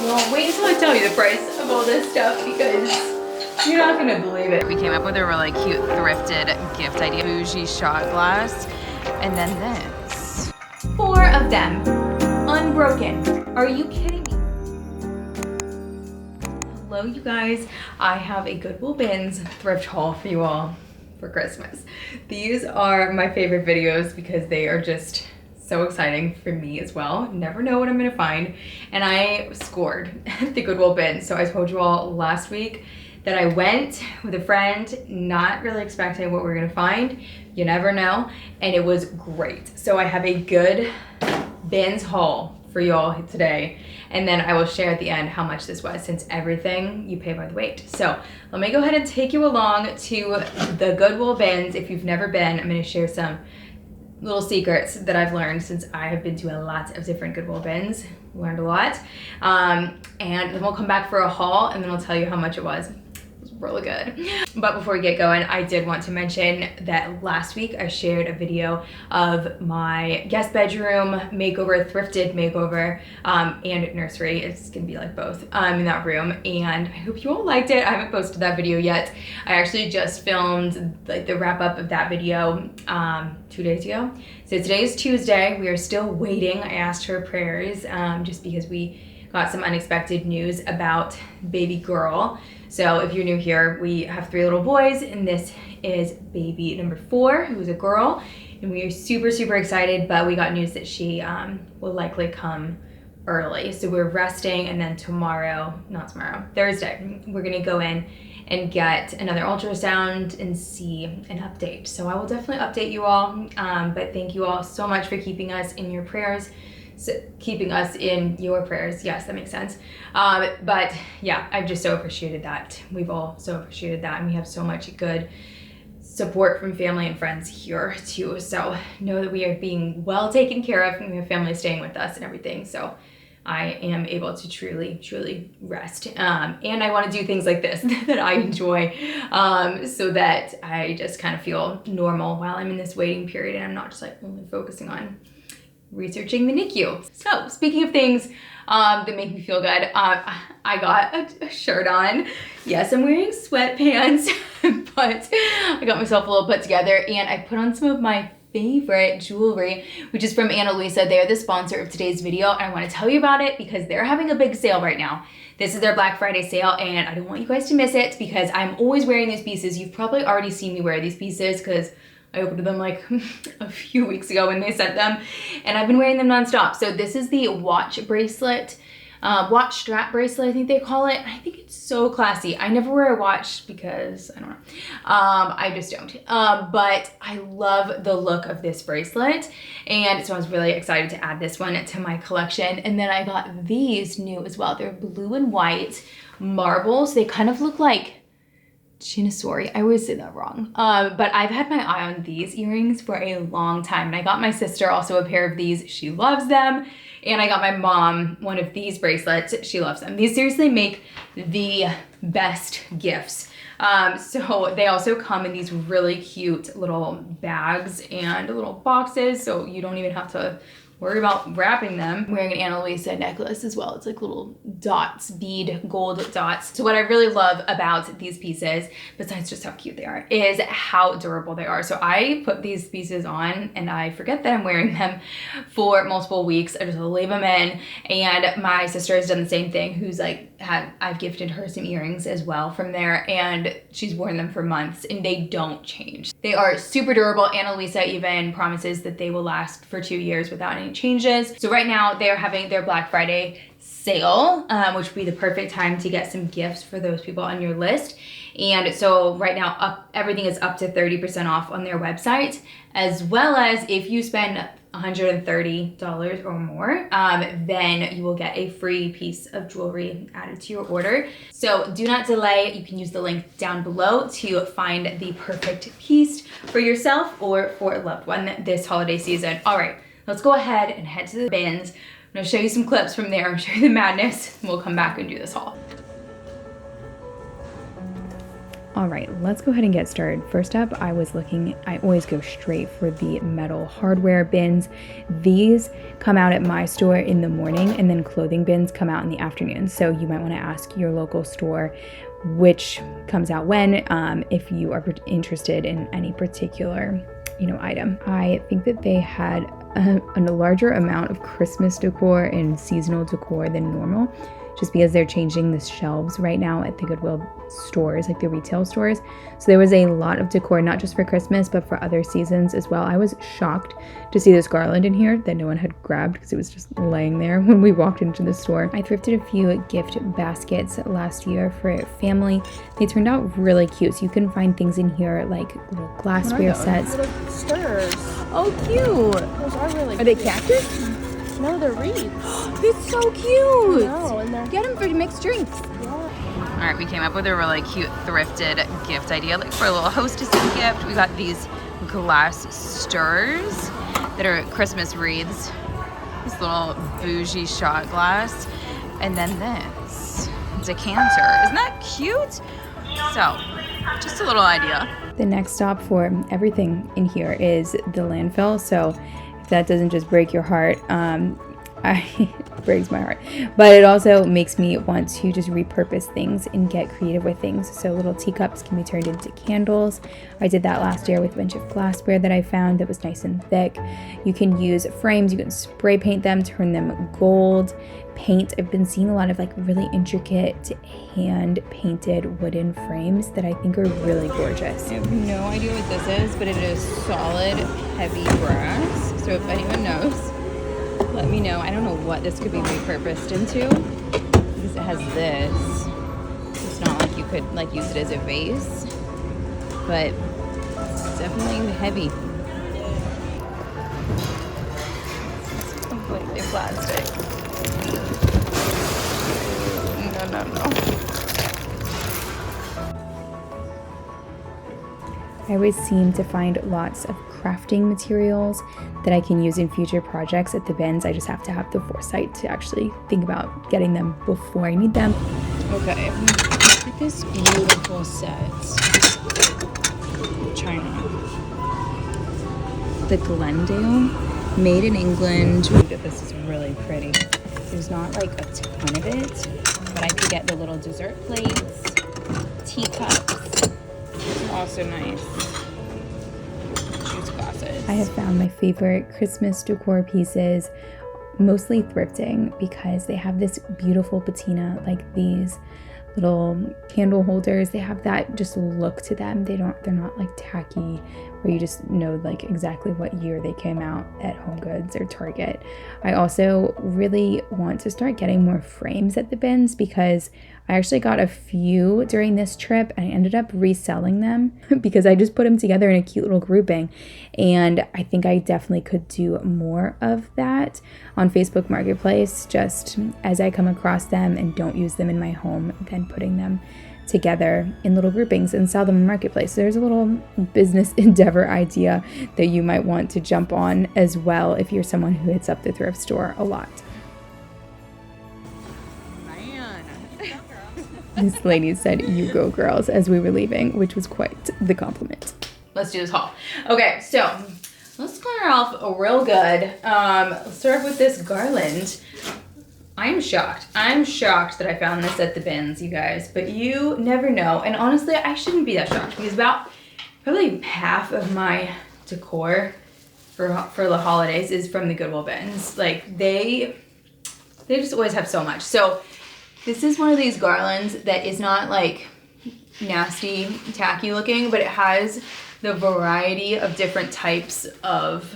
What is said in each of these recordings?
Well, wait until I tell you the price of all this stuff because you're not gonna believe it. We came up with a really cute thrifted gift idea. Bougie shot glass, and then this. 4 of them, unbroken. Are you kidding me? Hello, you guys. I have a Goodwill Bins thrift haul for you all for Christmas. These are my favorite videos because they are just so exciting for me as well. Never know what I'm gonna find. And I scored the Goodwill Bins. So I told you all last week that I went with a friend, not really expecting what we're gonna find. You never know. And it was great. So I have a good bins haul for y'all today. And then I will share at the end how much this was, since everything you pay by the weight. So let me go ahead and take you along to the Goodwill Bins. If you've never been, I'm gonna share some little secrets that I've learned since I have been to a lot of different Goodwill Bins. Learned a lot. And then we'll come back for a haul and then I'll tell you how much it was. It was really good. But before we get going, I did want to mention that last week I shared a video of my guest bedroom makeover, thrifted makeover, and nursery. It's gonna be like both in that room, and I hope you all liked it. I haven't posted that video yet. I actually just filmed like the wrap up of that video 2 days ago. So today is Tuesday. We are still waiting. I asked for prayers just because we got some unexpected news about baby girl. So if you're new here, we have 3 little boys, and this is baby number 4, who's a girl. And we are super, super excited, but we got news that she will likely come early. So we're resting, and then Thursday, we're gonna go in and get another ultrasound and see an update. So I will definitely update you all, but thank you all so much for keeping us in your prayers. So keeping us in your prayers. Yes, that makes sense. But yeah, I've just so appreciated that. We've all so appreciated that. And we have so much good support from family and friends here too. So know that we are being well taken care of, and we have family staying with us and everything. So I am able to truly, truly rest. And I want to do things like this that I enjoy, so that I just kind of feel normal while I'm in this waiting period, and I'm not just like only focusing on researching the NICU. So speaking of things that make me feel good, I got a shirt on. Yes, I'm wearing sweatpants, but I got myself a little put together, and I put on some of my favorite jewelry, which is from Ana Luisa. They are the sponsor of today's video, and I want to tell you about it because they're having a big sale right now. This is their Black Friday sale, and I don't want you guys to miss it because I'm always wearing these pieces. You've probably already seen me wear these pieces because I opened them like a few weeks ago when they sent them, and I've been wearing them nonstop. So this is the watch bracelet, watch strap bracelet, I think they call it. I think it's so classy. I never wear a watch because I don't know. I just don't. But I love the look of this bracelet, and so I was really excited to add this one to my collection. And then I got these new as well. They're blue and white marbles. They kind of look like Chinosauri. I always say that wrong. But I've had my eye on these earrings for a long time. And I got my sister also a pair of these. She loves them. And I got my mom one of these bracelets. She loves them. These seriously make the best gifts. So they also come in these really cute little bags and little boxes. So you don't even have to worry about wrapping them. I'm wearing an Ana Luisa necklace as well. It's like little dots, bead, gold dots. So what I really love about these pieces, besides just how cute they are, is how durable they are. So I put these pieces on and I forget that I'm wearing them for multiple weeks. I just leave them in, and my sister has done the same thing, who's like I've gifted her some earrings as well from there, and she's worn them for months and they don't change. They are super durable. Ana Luisa even promises that they will last for 2 years without any changes. So right now they are having their Black Friday sale, which would be the perfect time to get some gifts for those people on your list. And so right now everything is up to 30% off on their website, as well as if you spend $130 or more, then you will get a free piece of jewelry added to your order. So do not delay. You can use the link down below to find the perfect piece for yourself or for a loved one this holiday season. All right, let's go ahead and head to the bins. I'm gonna show you some clips from there, show you the madness, and we'll come back and do this haul. All right, let's go ahead and get started. First up, I always go straight for the metal hardware bins. These come out at my store in the morning, and then clothing bins come out in the afternoon. So you might want to ask your local store which comes out when, if you are interested in any particular, item. I think that they had a larger amount of Christmas decor and seasonal decor than normal, just because they're changing the shelves right now at the Goodwill stores, like the retail stores. So there was a lot of decor, not just for Christmas, but for other seasons as well. I was shocked to see this garland in here that no one had grabbed because it was just laying there when we walked into the store. I thrifted a few gift baskets last year for a family. They turned out really cute. So you can find things in here like little glassware sets. Little stirs. Oh, cute. Those are really Are they cactus? No, they're reeds. It's so cute. No, and they're... Get them for mixed drinks. Yeah. All right, we came up with a really cute thrifted gift idea, like for a little hostess's gift. We got these glass stirs that are Christmas wreaths, this little bougie shot glass, and then this decanter. Isn't that cute? So, just a little idea. The next stop for everything in here is the landfill. So if that doesn't just break your heart, it breaks my heart, but it also makes me want to just repurpose things and get creative with things. So little teacups can be turned into candles. I did that last year with a bunch of glassware that I found that was nice and thick. You can use frames, you can spray paint them, turn them gold, paint. I've been seeing a lot of like really intricate hand painted wooden frames that I think are really gorgeous. I have no idea what this is, but it is solid, heavy brass. So if anyone knows, let me know. I don't know what this could be repurposed into because it has this. It's not like you could like use it as a vase, but it's definitely heavy. It's completely plastic. No. I always seem to find lots of crafting materials that I can use in future projects at the bins. I just have to have the foresight to actually think about getting them before I need them. Okay, look at this beautiful set. China. The Glendale, made in England. This is really pretty. There's not like a ton of it, but I could get the little dessert plates, teacups. Also nice. Juice glasses. I have found my favorite Christmas decor pieces mostly thrifting because they have this beautiful patina, like these little candle holders. They have that just look to them. They're not like tacky where you just know like exactly what year they came out at Home Goods or Target. I also really want to start getting more frames at the bins because I actually got a few during this trip and I ended up reselling them because I just put them together in a cute little grouping. And I think I definitely could do more of that on Facebook Marketplace, just as I come across them and don't use them in my home, then putting them together in little groupings and sell them in Marketplace. So there's a little business endeavor idea that you might want to jump on as well if you're someone who hits up the thrift store a lot. This lady said, "You go, girls," as we were leaving, which was quite the compliment. Let's do this haul. Okay, so let's start off real good. Let's start with this garland. I'm shocked. I'm shocked that I found this at the bins, you guys, but you never know. And honestly, I shouldn't be that shocked because about probably half of my decor for the holidays is from the Goodwill Bins. Like they just always have so much. So this is one of these garlands that is not like nasty, tacky looking, but it has the variety of different types of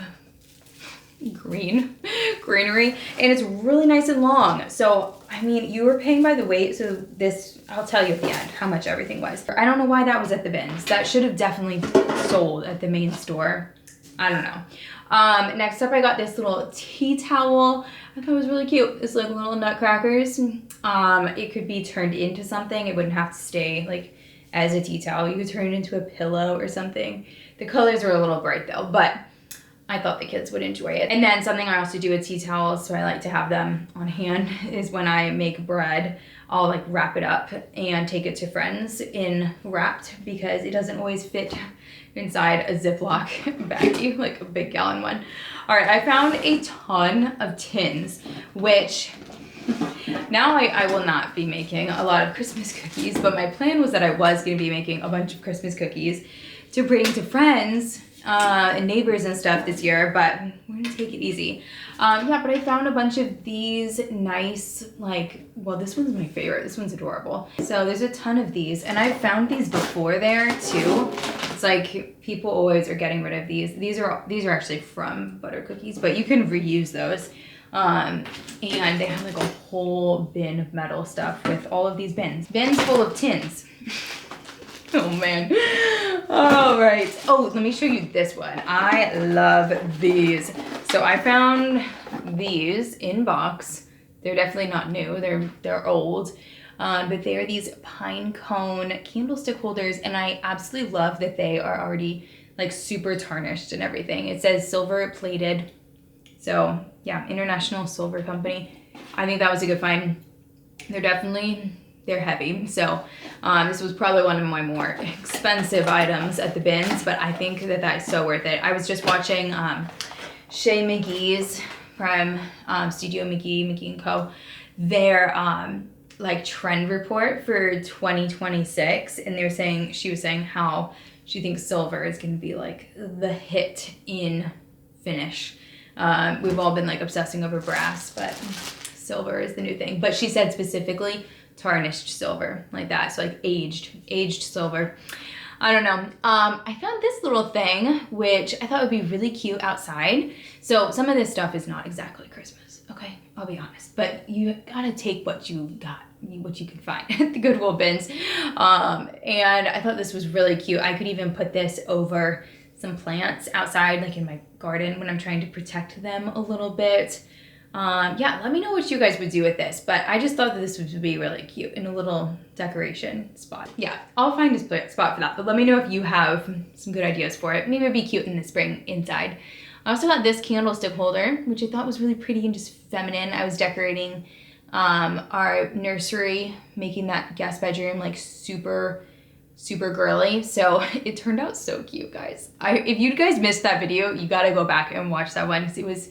greenery, and it's really nice and long. So I mean, you were paying by the weight, so this, I'll tell you at the end how much everything was. I don't know why that was at the bins. That should have definitely sold at the main store. I don't know. Next up, I got this little tea towel. I thought it was really cute. It's like little nutcrackers. It could be turned into something. It wouldn't have to stay like as a tea towel. You could turn it into a pillow or something. The colors are a little bright though, but I thought the kids would enjoy it. And then something I also do with tea towels, so I like to have them on hand, is when I make bread, I'll like wrap it up and take it to friends in wrapped, because it doesn't always fit inside a Ziploc baggie, like a big gallon one. All right, I found a ton of tins, which now I will not be making a lot of Christmas cookies, but my plan was that I was gonna be making a bunch of Christmas cookies to bring to friends and neighbors and stuff this year, but we're gonna take it easy. Yeah, but I found a bunch of these nice, like, well, this one's my favorite. This one's adorable. So there's a ton of these, and I found these before there too. It's like people always are getting rid of these. These are actually from Butter Cookies, but you can reuse those. And they have like a whole bin of metal stuff with all of these bins full of tins. Oh man. All right. Oh, let me show you this one. I love these. So I found these in box. They're definitely not new. They're old. But they are these pine cone candlestick holders, and I absolutely love that they are already like super tarnished and everything. It says silver plated. So yeah, International Silver Company. I think that was a good find. They're heavy. So this was probably one of my more expensive items at the bins, but I think that that's so worth it. I was just watching Shay McGee's from Studio McGee & Co. Their like trend report for 2026, and she was saying how she thinks silver is going to be like the hit in finish. We've all been like obsessing over brass, but silver is the new thing. But she said specifically tarnished silver, like that. So like aged silver. I don't know. I found this little thing, which I thought would be really cute outside. So some of this stuff is not exactly Christmas. Okay, I'll be honest. But you gotta take what you can find at the Goodwill Bins. And I thought this was really cute. I could even put this over some plants outside, like in my garden, when I'm trying to protect them a little bit. Yeah, let me know what you guys would do with this, but I just thought that this would be really cute in a little decoration spot. Yeah, I'll find a spot for that, but let me know if you have some good ideas for it. Maybe it'd be cute in the spring inside. I also got this candlestick holder, which I thought was really pretty and just feminine. I was decorating our nursery, making that guest bedroom like super girly, so it turned out so cute, guys. If you guys missed that video, you gotta go back and watch that one, because it was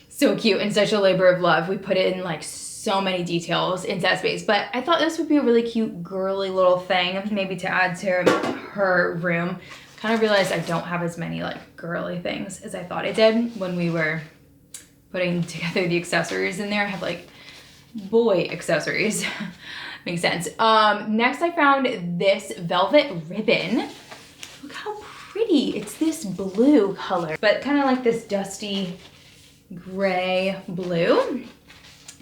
so cute and such a labor of love. We put in like so many details into that space, but I thought this would be a really cute girly little thing, maybe to add to her room. Kind of realized I don't have as many like girly things as I thought I did when we were putting together the accessories in there. I have like boy accessories. Makes sense. Next I found this velvet ribbon. Look how pretty. It's this blue color, but kind of like this dusty gray blue.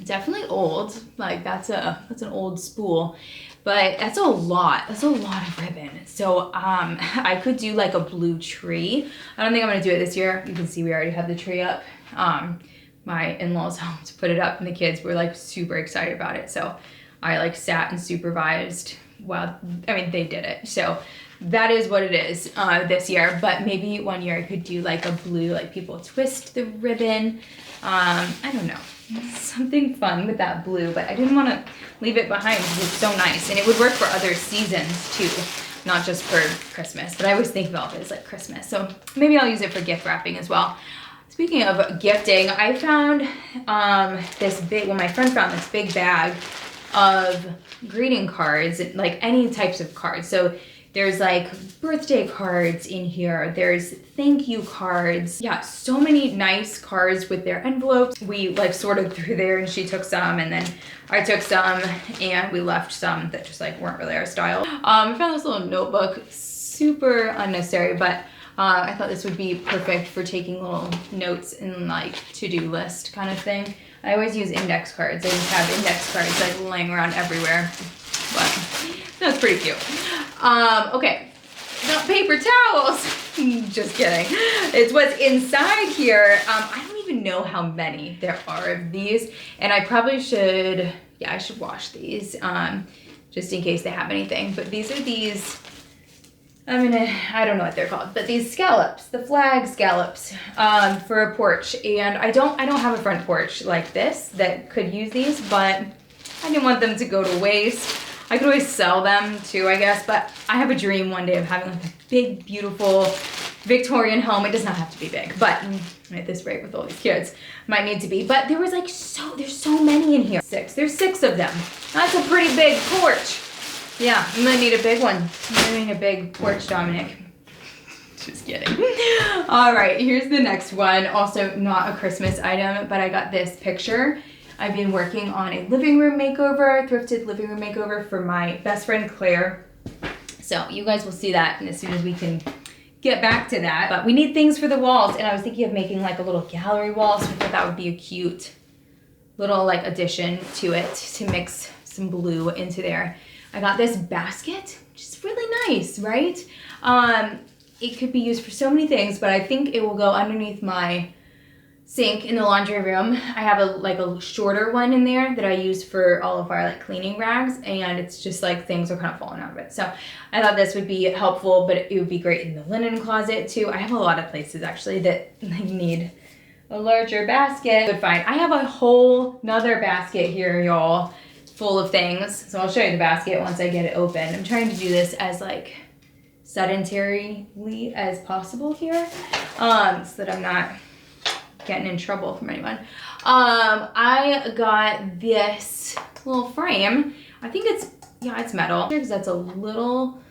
Definitely old. Like that's an old spool, but that's a lot of ribbon. So I could do like a blue tree. I don't think I'm gonna do it this year. You can see we already have the tree up. My in-laws helped put it up, and the kids were like super excited about it. So I like sat and supervised while, I mean, they did it. So that is what it is this year, but maybe one year I could do like a blue, like people twist the ribbon. I don't know, something fun with that blue, but I didn't want to leave it behind because it's so nice, and it would work for other seasons too, not just for Christmas, but I always think velvet is like Christmas. So maybe I'll use it for gift wrapping as well. Speaking of gifting, I found my friend found this big bag of greeting cards, like any types of cards. So there's like birthday cards in here. There's thank you cards. Yeah, so many nice cards with their envelopes. We like sorted through there, and she took some, and then I took some, and we left some that just like weren't really our style. I found this little notebook, super unnecessary, but I thought this would be perfect for taking little notes and like to-do list kind of thing. I always use index cards. I just have index cards like laying around everywhere, but that's pretty cute. Okay, now paper towels. Just kidding. It's what's inside here. I don't even know how many there are of these, and I probably should, yeah, I should wash these just in case they have anything. But these are these, I don't know what they're called, but these scallops, the flag scallops, for a porch. And I don't have a front porch like this that could use these, but I didn't want them to go to waste. I could always sell them too, I guess, but I have a dream one day of having like a big, beautiful Victorian home. It does not have to be big, but at this rate with all these kids, might need to be. But there was like there's so many in here. There's 6 of them. That's a pretty big porch. Yeah, you might need a big one. You need a big porch, Dominic. Just kidding. All right, here's the next one. Also not a Christmas item, but I got this picture. I've been working on a living room makeover, thrifted living room makeover for my best friend Claire. So you guys will see that as soon as we can get back to that. But we need things for the walls, and I was thinking of making like a little gallery wall, so I thought that would be a cute little like addition to it to mix some blue into there. I got this basket, which is really nice, right? It could be used for so many things, but I think it will go underneath my sink in the laundry room. I have a shorter one in there that I use for all of our like cleaning rags, and it's just like things are kind of falling out of it. So I thought this would be helpful, but it would be great in the linen closet too. I have a lot of places actually that like need a larger basket. But fine, I have a whole nother basket here, y'all, full of things. So I'll show you the basket once I get it open. I'm trying to do this as like sedentarily as possible here, so that I'm not getting in trouble from anyone. I got this little frame. I think it's metal, because that's a little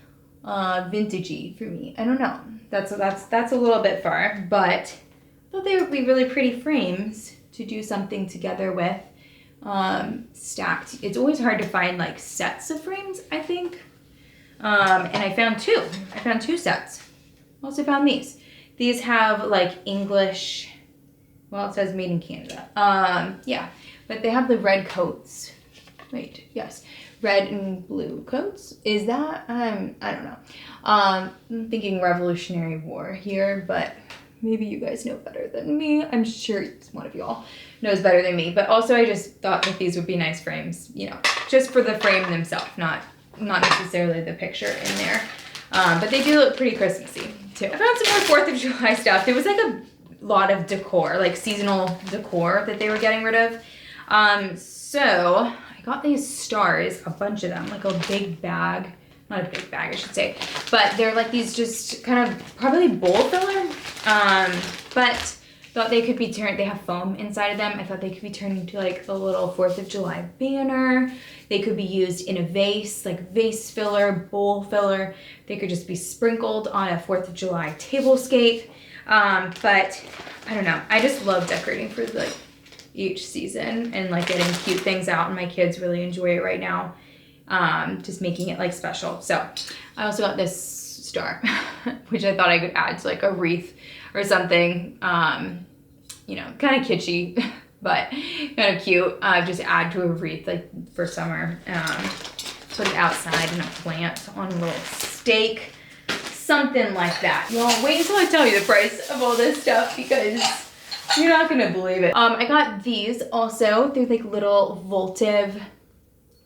vintagey for me. I don't know. That's a little bit far, but I thought they would be really pretty frames to do something together with. Stacked. It's always hard to find like sets of frames, I think. And I found 2. I found 2 sets. Also found these. These have like English, well, it says made in Canada. Yeah, but they have the red coats. Wait, yes, red and blue coats. Is that, I don't know. I'm thinking Revolutionary War here, but maybe you guys know better than me. I'm sure one of y'all knows better than me. But also I just thought that these would be nice frames, you know, just for the frame themselves, not necessarily the picture in there. But they do look pretty Christmassy too. I found some more 4th of July stuff. There was like a lot of decor, like seasonal decor that they were getting rid of. So I got these stars, a bunch of them, like a big bag. Not a big bag, I should say, but they're like these just kind of probably bowl filler, but thought they could be turned, they have foam inside of them. I thought they could be turned into like a little 4th of July banner. They could be used in a vase, like vase filler, bowl filler. They could just be sprinkled on a 4th of July tablescape. But I don't know, I just love decorating for like each season and like getting cute things out, and my kids really enjoy it right now. Just making it like special. So I also got this star, which I thought I could add to like a wreath or something, you know, kind of kitschy, but kind of cute. Just add to a wreath like for summer. Put it outside in a plant on a little stake, something like that. Y'all wait until I tell you the price of all this stuff, because you're not gonna believe it. I got these also. They're like little votive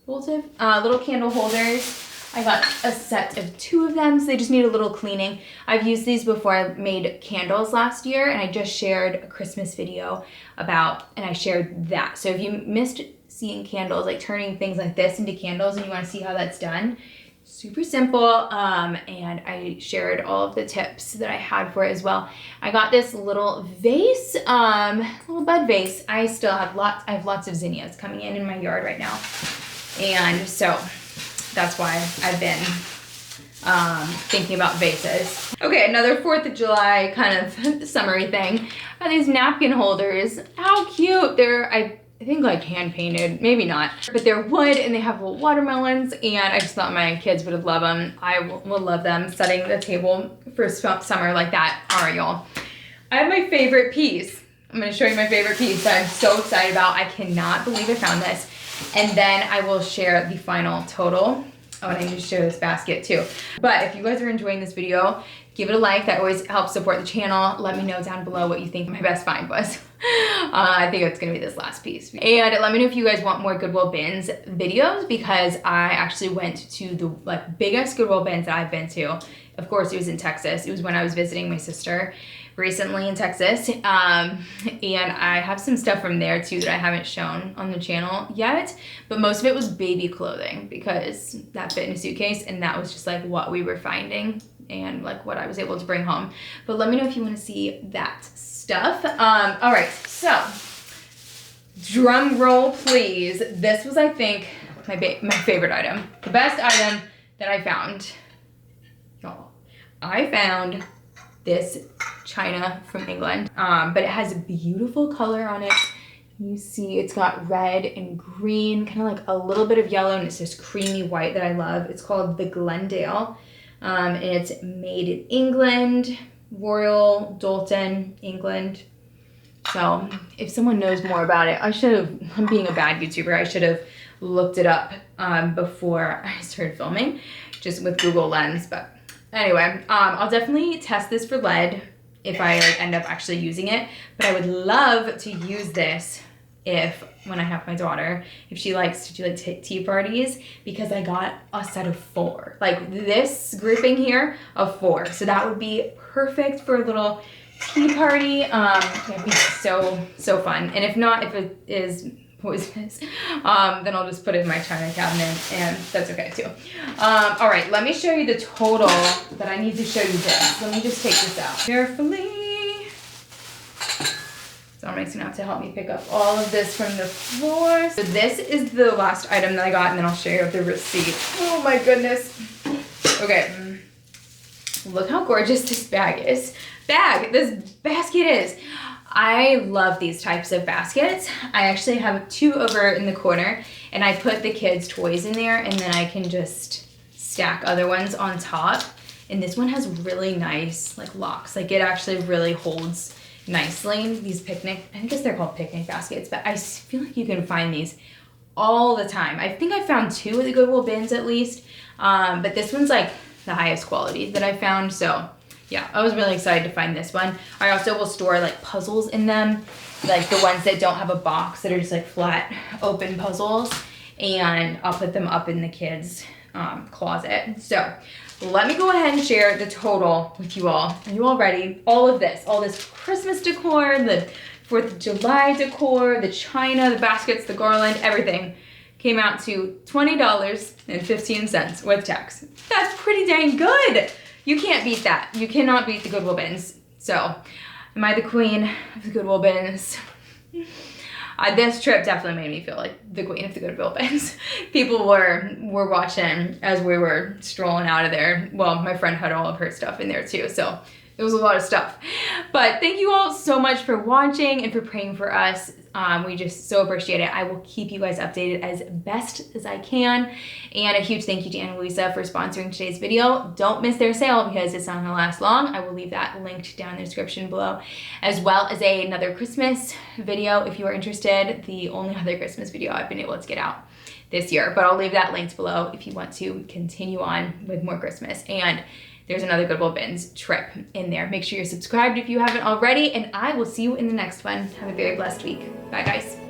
little candle holders. I got a set of 2 of them, so they just need a little cleaning. I've used these before. I made candles last year, and I just shared a Christmas video and I shared that. So if you missed seeing candles, like turning things like this into candles, and you want to see how that's done, super simple. And I shared all of the tips that I had for it as well. I got this little vase, little bud vase. I have lots of zinnias coming in my yard right now. And so that's why I've been thinking about vases. Okay, another 4th of July kind of summery thing are these napkin holders. How cute. They're, I think like hand painted, maybe not, but they're wood and they have little watermelons, and I just thought my kids would love them. I will love them setting the table for summer like that. All right, y'all. I have my favorite piece. I'm gonna show you my favorite piece that I'm so excited about. I cannot believe I found this. And then I will share the final total. Oh, and I need to share this basket too. But if you guys are enjoying this video, give it a like. That always helps support the channel. Let me know down below what you think my best find was. I think it's gonna be this last piece. And let me know if you guys want more Goodwill Bins videos, because I actually went to the like biggest Goodwill Bins that I've been to. Of course, it was in Texas. It was when I was visiting my sister recently in Texas. And I have some stuff from there too that I haven't shown on the channel yet, but most of it was baby clothing because that fit in a suitcase, and that was just like what we were finding and like what I was able to bring home. But let me know if you want to see that stuff. All right, so drum roll please. This was, I think, my favorite item, the best item that I found. Y'all, I found this china from England, but it has a beautiful color on it. You see it's got red and green, kind of like a little bit of yellow, and it's this creamy white that I love. It's called the Glendale, and it's made in England, Royal Doulton, England. So if someone knows more about it, I'm being a bad YouTuber, I should have looked it up before I started filming, just with Google Lens. But anyway, I'll definitely test this for lead if I like end up actually using it. But I would love to use this when I have my daughter, if she likes to do like tea parties, because I got a set of 4, like this grouping here of 4. So that would be perfect for a little tea party. It'd be so fun. And if not, if it is poisonous, then I'll just put it in my china cabinet, and that's okay too. All right, let me show you the total that I need to show you this. Let me just take this out carefully. Dominic's gonna have to help me pick up all of this from the floor. So this is the last item that I got, and then I'll show you the receipt. Oh my goodness. Okay, look how gorgeous this this basket is. I love these types of baskets. I actually have 2 over in the corner, and I put the kids' toys in there, and then I can just stack other ones on top. And this one has really nice like locks. Like it actually really holds nicely. These I guess they're called picnic baskets, but I feel like you can find these all the time. I think I found 2 at the Goodwill Bins at least, but this one's like the highest quality that I found. So yeah, I was really excited to find this one. I also will store like puzzles in them, like the ones that don't have a box, that are just like flat open puzzles, and I'll put them up in the kids' closet. So let me go ahead and share the total with you all. Are you all ready? All this Christmas decor, the 4th of July decor, the china, the baskets, the garland, everything came out to $20.15 with tax. That's pretty dang good. You can't beat that. You cannot beat the Goodwill Bins. So, am I the queen of the Goodwill Bins? This trip definitely made me feel like the queen of the Goodwill Bins. People were watching as we were strolling out of there. Well, my friend had all of her stuff in there too, so it was a lot of stuff. But thank you all so much for watching and for praying for us. We just so appreciate it. I will keep you guys updated as best as I can. And a huge thank you to Anna and Louisa for sponsoring today's video. Don't miss their sale because it's not gonna last long. I will leave that linked down in the description below, as well as another Christmas video if you are interested. The only other Christmas video I've been able to get out this year, but I'll leave that linked below if you want to continue on with more Christmas. And there's another Goodwill Bins trip in there. Make sure you're subscribed if you haven't already, and I will see you in the next one. Have a very blessed week. Bye, guys.